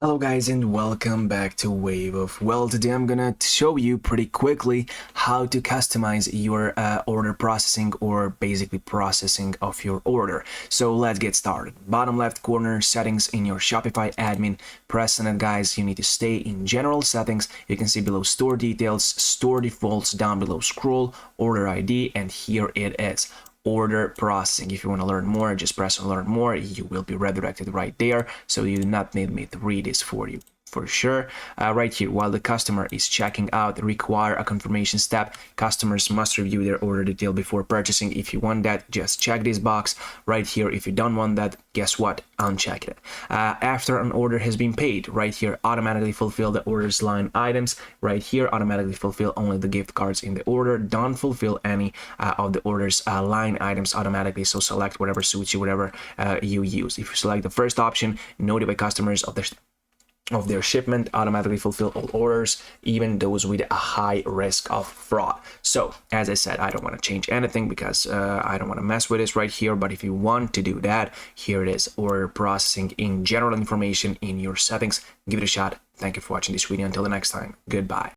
Hello guys and welcome back to Wave of. Well, today I'm gonna show you pretty quickly how to customize your order processing, or basically processing of your order. So let's get started. Bottom left corner, settings in your Shopify admin. Press on it, guys. You need to stay in general settings. You can see below store details, store defaults, down below scroll, order ID, and here it is. Order processing. If you want to learn more, just press on learn more. You will be redirected right there, so you do not need me to read this for you. For sure, right here, while the customer is checking out, require a confirmation step. Customers must review their order detail before purchasing. If you want that, just check this box right here. If you don't want that, guess what? Uncheck it. After an order has been paid, right here, automatically fulfill the order's line items. Right here, automatically fulfill only the gift cards in the order. Don't fulfill any of the order's line items automatically. So select whatever suits you, whatever you use. If you select the first option, notify customers of their shipment, automatically fulfill all orders, even those with a high risk of fraud. So as I said, I don't want to change anything because I don't want to mess with this right here. But if you want to do that, here it is, order processing in general information in your settings. Give it a shot. Thank you for watching this video. Until the next time, goodbye.